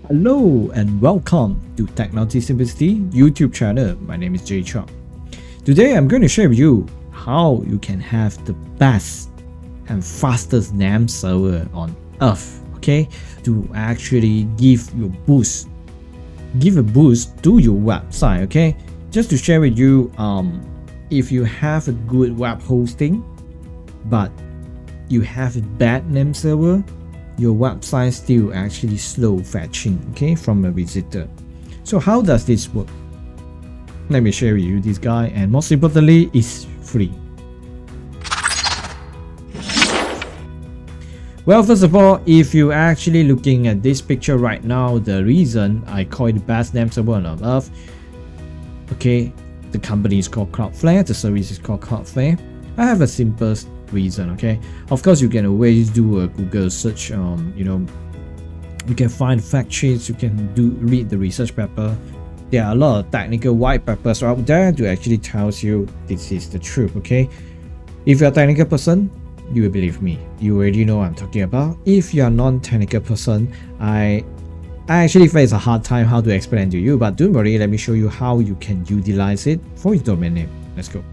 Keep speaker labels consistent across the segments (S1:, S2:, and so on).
S1: Hello and welcome to Technology Simplicity YouTube channel. My name is Chong. Today I'm going to share with you how you can have the best and fastest Nameserver on earth, okay, to actually give a boost to your website, okay. Just to share with you, if you have a good web hosting but you have a bad Nameserver, your website still actually slow fetching, okay, from a visitor. So how does this work? Let me share with you this guy, and most importantly, it's free. Well, first of all, if you're actually looking at this picture right now, the reason I call it the best Nameserver on earth, okay, the company is called Cloudflare, the service is called Cloudflare. I have a simple reason, okay. Of course, you can always do a Google search. You can find fact sheets, you can read the research paper. There are a lot of technical white papers out there to actually tells you this is the truth, okay. If you're a technical person, you will believe me, you already know what I'm talking about. If you're a non-technical person, I actually face a hard time how to explain to you, but don't worry, let me show you how you can utilize it for your domain name. Let's go.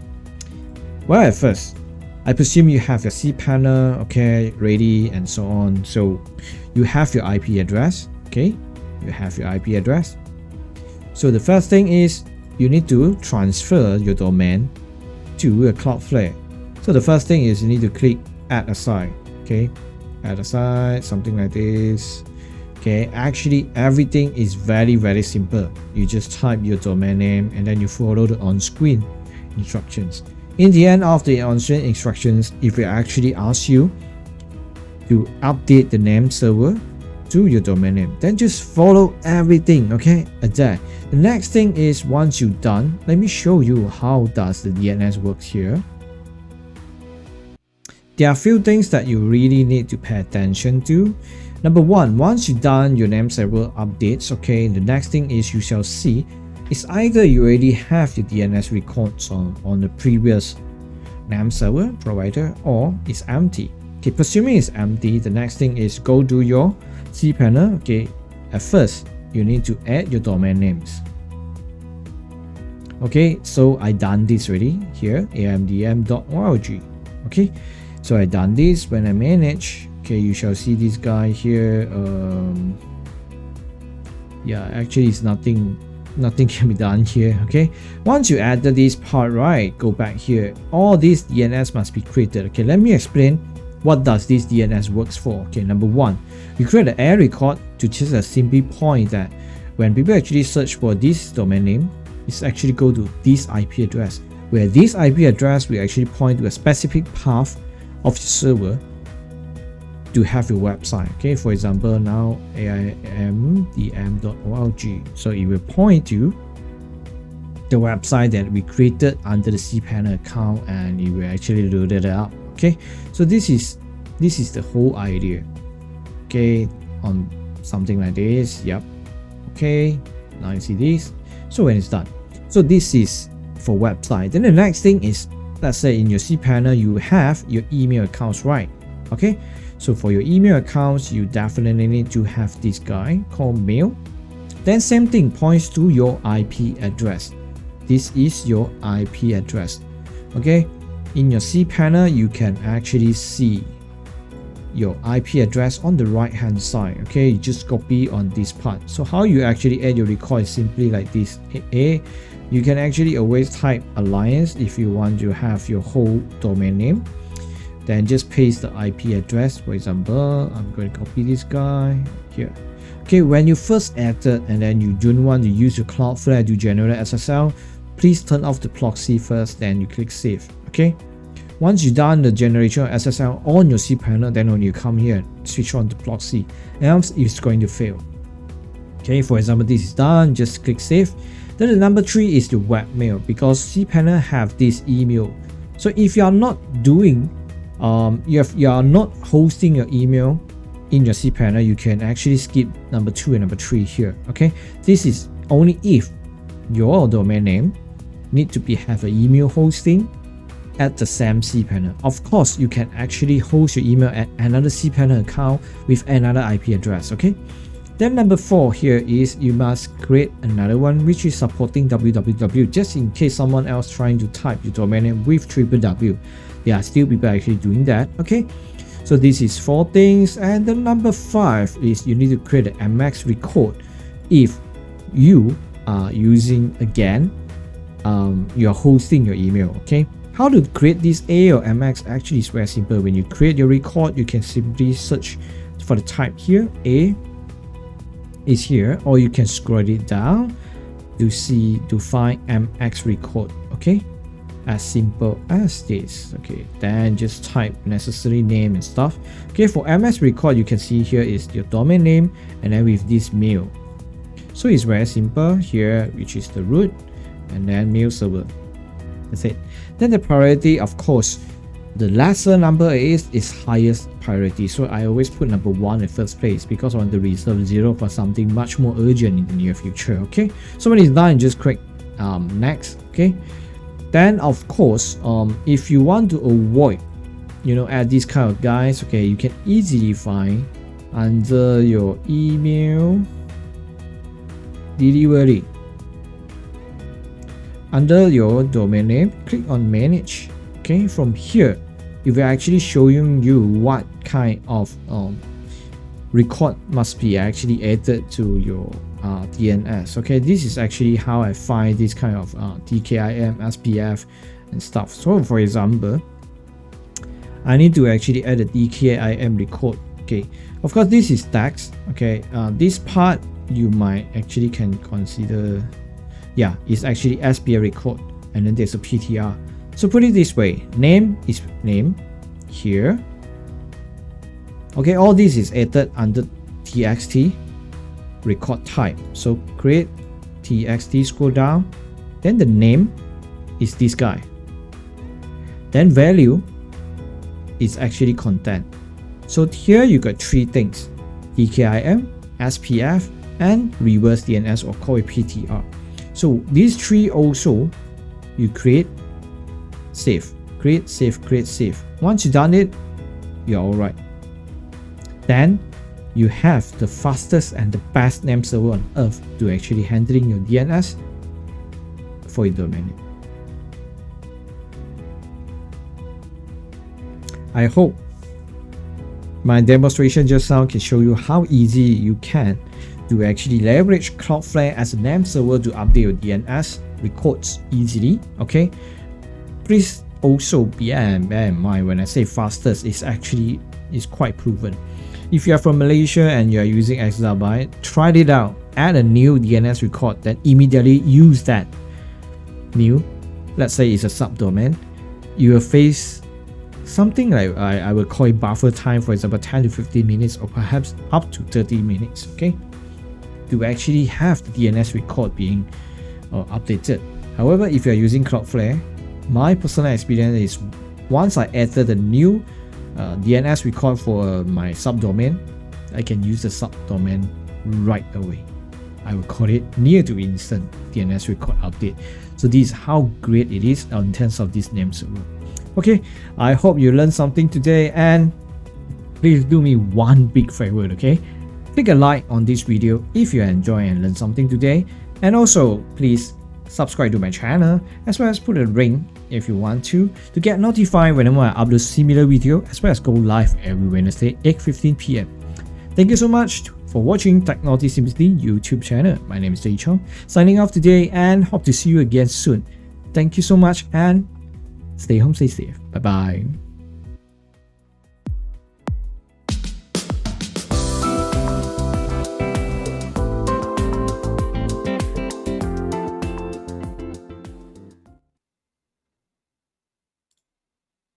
S1: Well, at first, I presume you have your cPanel, okay, ready and so on. So you have your IP address, okay, you have your IP address. So the first thing is you need to transfer your domain to a Cloudflare. So the first thing is you need to click add a site, okay, add a site, something like this. Okay, actually everything is very simple. You just type your domain name and then you follow the on-screen instructions. In the end of the on-screen instructions, if it actually asks you to update the Nameserver to your domain name, then just follow everything, okay, at that. The next thing is, once you're done, let me show you how does the DNS works here. There are a few things that you really need to pay attention to. Number one, once you've done your Nameserver updates, okay, the next thing is you shall see it's either you already have your DNS records on the previous Nameserver provider, or it's empty. Okay, presuming it's empty, the next thing is go to your cPanel. Okay, at first you need to add your domain names. Okay, so I done this already here, amdm.org. Okay, so I done this. When I manage, okay, you shall see this guy here. Yeah, actually it's nothing can be done here, okay. Once you added this part, right, go back here, all these DNS must be created. Okay, let me explain what does this DNS works for. Okay, number one, you create an air record to just simply point that when people actually search for this domain name, it's actually go to this IP address, where this IP address will actually point to a specific path of your server to have your website. Okay, for example, now aimdm.org, so it will point to the website that we created under the cPanel account, and it will actually load it up. Okay, so this is the whole idea. Okay, on something like this. Yep. Okay, now you see this. So when it's done, so this is for website. Then the next thing is, let's say in your cPanel you have your email accounts, right? Okay, so for your email accounts, you definitely need to have this guy called mail. Then same thing points to your IP address. This is your IP address. Okay, in your cPanel, you can actually see your IP address on the right hand side. Okay, you just copy on this part. So how you actually add your record is simply like this. You can actually always type alliance if you want to have your whole domain name. Then just paste the IP address. For example, I'm going to copy this guy here. Okay, when you first added and then you don't want to use your Cloudflare to generate SSL, please turn off the proxy first, then you click save. Okay, once you've done the generation of SSL on your cPanel, then when you come here, switch on the proxy, else it's going to fail. Okay, for example, this is done, just click save. Then the number 3 is the webmail, because cPanel have this email. So if you are not doing you are not hosting your email in your cPanel, you can actually skip number 2 and number 3 here. Okay, this is only if your domain name need to have an email hosting at the same cPanel. Of course, you can actually host your email at another cPanel account with another IP address. Okay. Then number 4 here is you must create another one which is supporting www, just in case someone else trying to type your domain name with www. There are still people actually doing that. Okay, so this is 4 things. And then number 5 is you need to create an MX record if you are using, again, you're hosting your email. Okay, how to create this A or MX actually is very simple. When you create your record, you can simply search for the type here. A is here, or you can scroll it down to find MX record. Okay, as simple as this. Okay, then just type necessary name and stuff. Okay, for MX record, you can see here is your domain name and then with this mail. So it's very simple here, which is the root and then mail server. That's it. Then the priority, of course, the lesser number is highest priority. So I always put number 1 in first place because I want to reserve 0 for something much more urgent in the near future. Okay, so when it's done, just click next. Okay, then of course, if you want to avoid, add these kind of guys, okay, you can easily find under your email delivery. Under your domain name, click on manage. Okay, from here, it will actually showing you what kind of record must be actually added to your DNS. Okay, this is actually how I find this kind of DKIM, SPF and stuff. So for example, I need to actually add a DKIM record. Okay, of course this is text. Okay, this part you might actually can consider, yeah, it's actually SPF record, and then there's a PTR. So put it this way, name is name here. Okay, all this is added under txt record type. So create txt, scroll down, then the name is this guy. Then value is actually content. So here you got 3 things: DKIM, SPF, and reverse DNS, or call it PTR. So these 3 also you create, save, create, save, create, save. Once you've done it, you're alright. Then you have the fastest and the best name server on earth to actually handling your DNS for your domain name. I hope my demonstration just now can show you how easy you can to actually leverage Cloudflare as a name server to update your DNS records easily. Okay, please also bear in mind when I say fastest, it's quite proven. If you are from Malaysia and you are using exabyte, try it out. Add a new DNS record, then immediately use that new, let's say it's a subdomain. You will face something like I will call it buffer time, for example 10 to 15 minutes or perhaps up to 30 minutes, okay, to actually have the DNS record being updated. However, if you are using Cloudflare, my personal experience is once I added the new DNS record for my subdomain, I can use the subdomain right away. I will call it near to instant DNS record update. So this is how great it is in terms of this name server. Okay, I hope you learned something today, and please do me one big favor, okay? Click a like on this video if you enjoy and learned something today, and also please subscribe to my channel as well as put a ring if you want to get notified whenever I upload similar video, as well as go live every Wednesday 8:15 PM. Thank you so much for watching Technology Simplicity YouTube channel. My name is Chong, signing off today, and hope to see you again soon. Thank you so much, and stay home, stay safe. Bye bye.